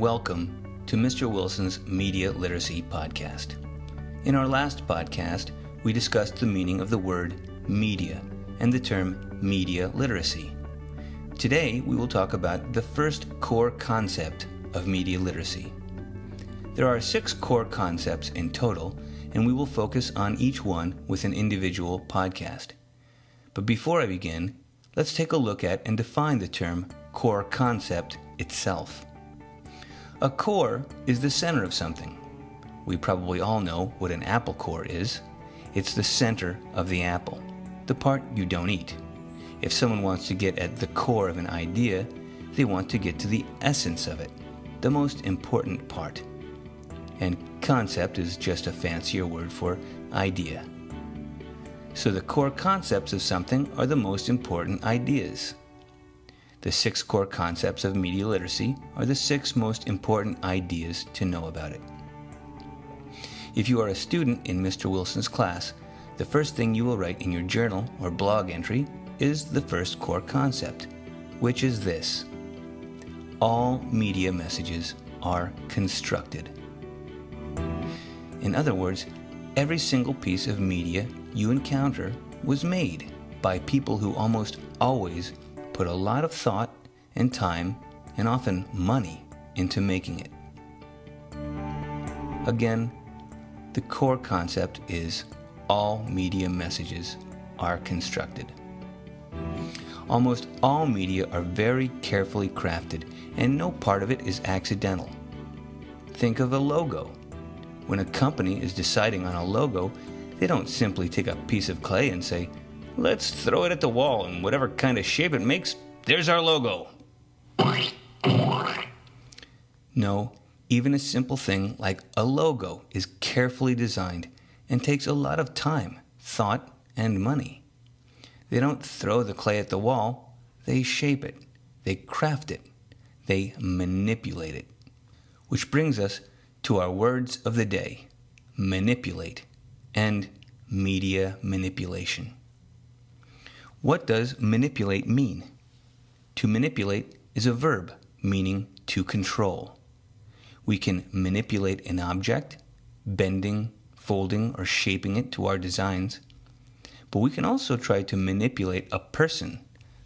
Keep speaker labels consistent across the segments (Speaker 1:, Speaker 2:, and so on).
Speaker 1: welcome to Mr. Wilson's Media Literacy Podcast. In our last podcast, we discussed the meaning of the word media and the term media literacy. Today, we will talk about the first core concept of media literacy. There are 6 core concepts in total, and we will focus on each one with an individual podcast. But before I begin, let's take a look at and define the term core concept itself. A core is the center of something. We probably all know what an apple core is. It's the center of the apple, the part you don't eat. If someone wants to get at the core of an idea, they want to get to the essence of it, the most important part. And concept is just a fancier word for idea. So the core concepts of something are the most important ideas. The 6 core concepts of media literacy are the 6 most important ideas to know about it. If you are a student in Mr. Wilson's class, the first thing you will write in your journal or blog entry is the first core concept, which is this: all media messages are constructed. In other words, every single piece of media you encounter was made by people who almost always put a lot of thought and time and often money into making it. Again, the core concept is all media messages are constructed. Almost all media are very carefully crafted, and no part of it is accidental. Think of a logo. When a company is deciding on a logo, they don't simply take a piece of clay and say, "Let's throw it at the wall, and whatever kind of shape it makes, there's our logo." No, even a simple thing like a logo is carefully designed and takes a lot of time, thought, and money. They don't throw the clay at the wall, they shape it, they craft it, they manipulate it. Which brings us to our words of the day: manipulate and media manipulation. What does manipulate mean? To manipulate is a verb meaning to control. We can manipulate an object, bending, folding, or shaping it to our designs. But we can also try to manipulate a person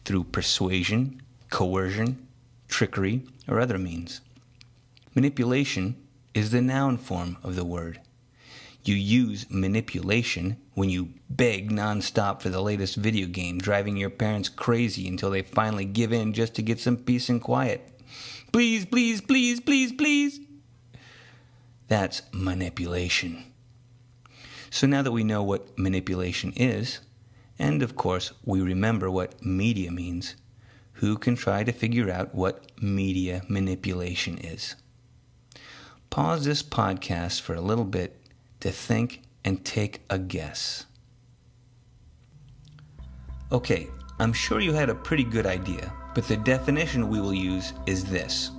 Speaker 1: through persuasion, coercion, trickery, or other means. Manipulation is the noun form of the word. You use manipulation when you beg nonstop for the latest video game, driving your parents crazy until they finally give in just to get some peace and quiet. Please, please, please, please, please. That's manipulation. So now that we know what manipulation is, and of course we remember what media means, who can try to figure out what media manipulation is? Pause this podcast for a little bit to think and take a guess. Okay, I'm sure you had a pretty good idea, but the definition we will use is this.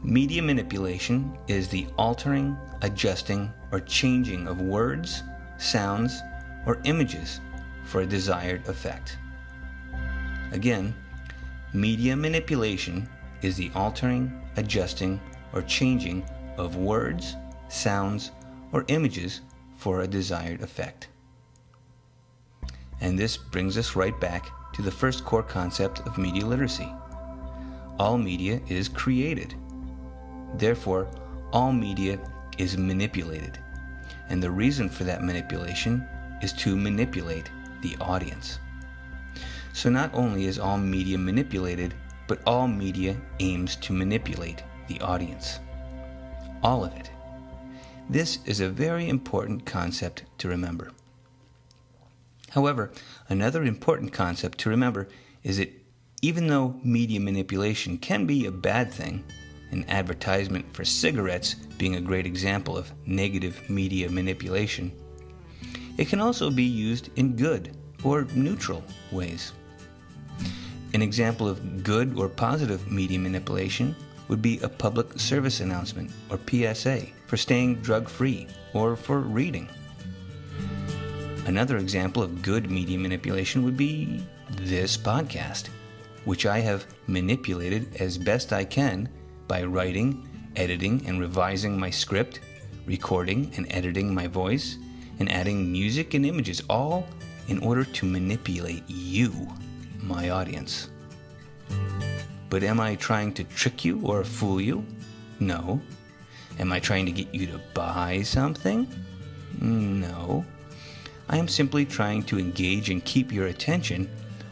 Speaker 1: Media manipulation is the altering, adjusting, or changing of words, sounds, or images for a desired effect. Again, media manipulation is the altering, adjusting, or changing of words, sounds, or images for a desired effect. And this brings us right back to the first core concept of media literacy. All media is created. Therefore, all media is manipulated. And the reason for that manipulation is to manipulate the audience. So not only is all media manipulated, but all media aims to manipulate the audience. All of it. This is a very important concept to remember. However, another important concept to remember is that even though media manipulation can be a bad thing, an advertisement for cigarettes being a great example of negative media manipulation, it can also be used in good or neutral ways. An example of good or positive media manipulation would be a public service announcement, or PSA, for staying drug-free or for reading. Another example of good media manipulation would be this podcast, which I have manipulated as best I can by writing, editing, and revising my script, recording and editing my voice, and adding music and images, all in order to manipulate you, my audience. But am I trying to trick you or fool you? No. Am I trying to get you to buy something? No. I am simply trying to engage and keep your attention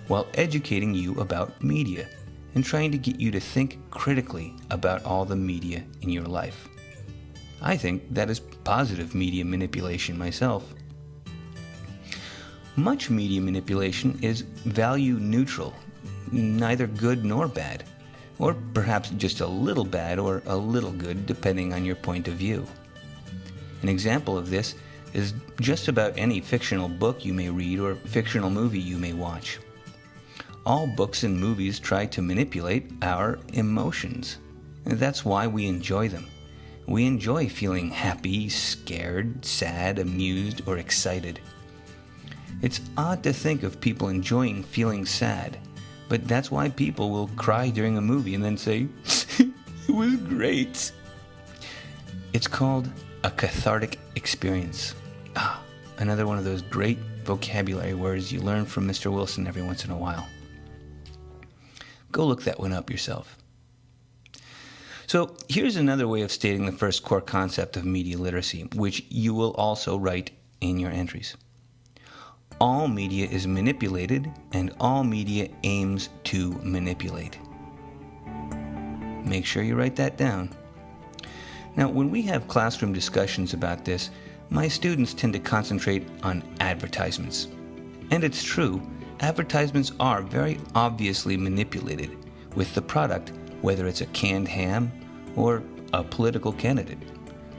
Speaker 1: while educating you about media and trying to get you to think critically about all the media in your life. I think that is positive media manipulation myself. Much media manipulation is value neutral, neither good nor bad, or perhaps just a little bad or a little good depending on your point of view. An example of this is just about any fictional book you may read or fictional movie you may watch. All books and movies try to manipulate our emotions. That's why we enjoy them. We enjoy feeling happy, scared, sad, amused, or excited. It's odd to think of people enjoying feeling sad, but that's why people will cry during a movie and then say, "It was great." It's called a cathartic experience. Another one of those great vocabulary words you learn from Mr. Wilson every once in a while. Go look that one up yourself. So here's another way of stating the first core concept of media literacy, which you will also write in your entries. All media is manipulated, and all media aims to manipulate. Make sure you write that down. Now, when we have classroom discussions about this, my students tend to concentrate on advertisements. And it's true, advertisements are very obviously manipulated with the product, whether it's a canned ham or a political candidate,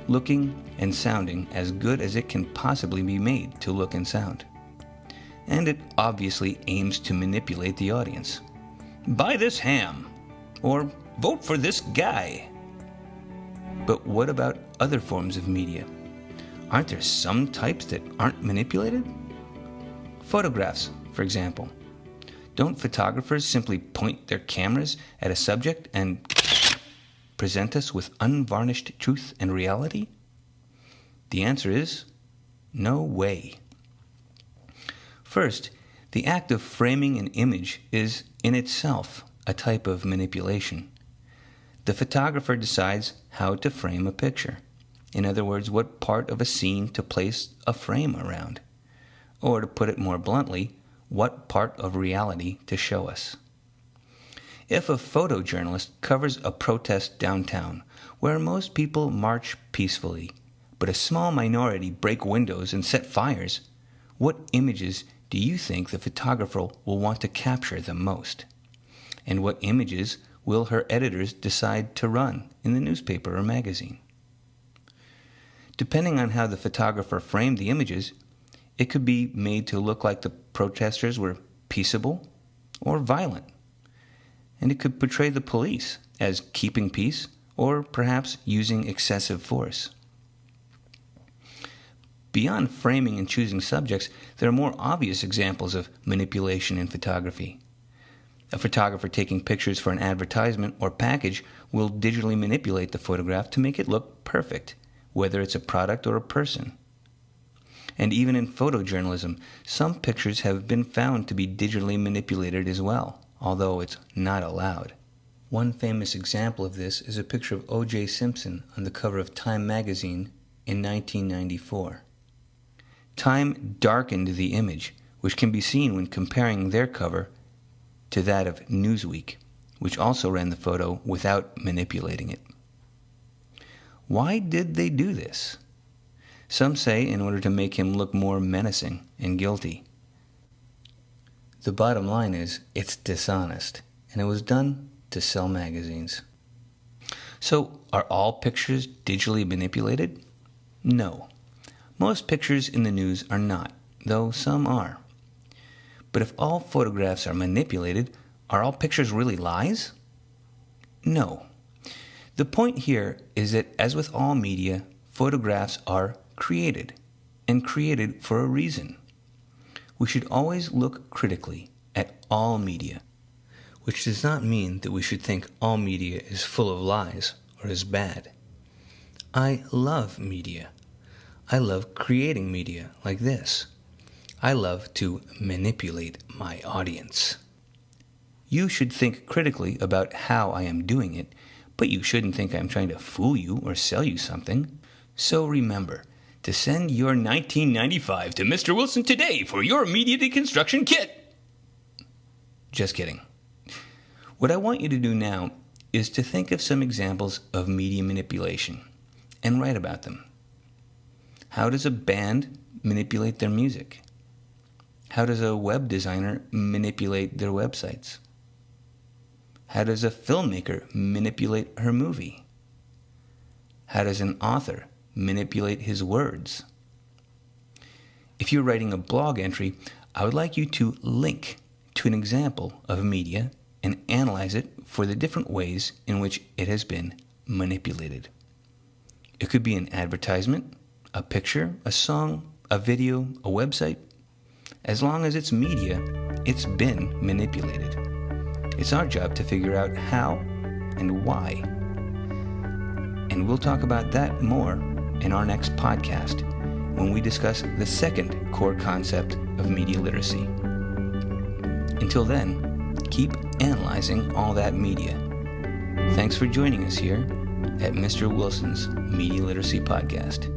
Speaker 1: looking and sounding as good as it can possibly be made to look and sound. And it obviously aims to manipulate the audience. Buy this ham, or vote for this guy. But what about other forms of media? Aren't there some types that aren't manipulated? Photographs, for example. Don't photographers simply point their cameras at a subject and present us with unvarnished truth and reality? The answer is no way. First, the act of framing an image is in itself a type of manipulation. The photographer decides how to frame a picture. In other words, what part of a scene to place a frame around. Or to put it more bluntly, what part of reality to show us. If a photojournalist covers a protest downtown where most people march peacefully, but a small minority break windows and set fires, what images do you think the photographer will want to capture the most? And what images will her editors decide to run in the newspaper or magazine? Depending on how the photographer framed the images, it could be made to look like the protesters were peaceable or violent. And it could portray the police as keeping peace or perhaps using excessive force. Beyond framing and choosing subjects, there are more obvious examples of manipulation in photography. A photographer taking pictures for an advertisement or package will digitally manipulate the photograph to make it look perfect, whether it's a product or a person. And even in photojournalism, some pictures have been found to be digitally manipulated as well, although it's not allowed. One famous example of this is a picture of O.J. Simpson on the cover of Time magazine in 1994. Time darkened the image, which can be seen when comparing their cover to that of Newsweek, which also ran the photo without manipulating it. Why did they do this? Some say in order to make him look more menacing and guilty. The bottom line is, it's dishonest, and it was done to sell magazines. So, are all pictures digitally manipulated? No. Most pictures in the news are not, though some are. But if all photographs are manipulated, are all pictures really lies? No. The point here is that, as with all media, photographs are created, and created for a reason. We should always look critically at all media. which does not mean that we should think all media is full of lies or is bad. I love media. I love creating media like this. I love to manipulate my audience. You should think critically about how I am doing it, but you shouldn't think I'm trying to fool you or sell you something. So remember to send your $19.95 to Mr. Wilson today for your media deconstruction kit. Just kidding. What I want you to do now is to think of some examples of media manipulation and write about them. How does a band manipulate their music? How does a web designer manipulate their websites? How does a filmmaker manipulate her movie? How does an author manipulate his words? If you're writing a blog entry, I would like you to link to an example of media and analyze it for the different ways in which it has been manipulated. It could be an advertisement, a picture, a song, a video, a website. As long as it's media, it's been manipulated. It's our job to figure out how and why. And we'll talk about that more in our next podcast when we discuss the second core concept of media literacy. Until then, keep analyzing all that media. Thanks for joining us here at Mr. Wilson's Media Literacy Podcast.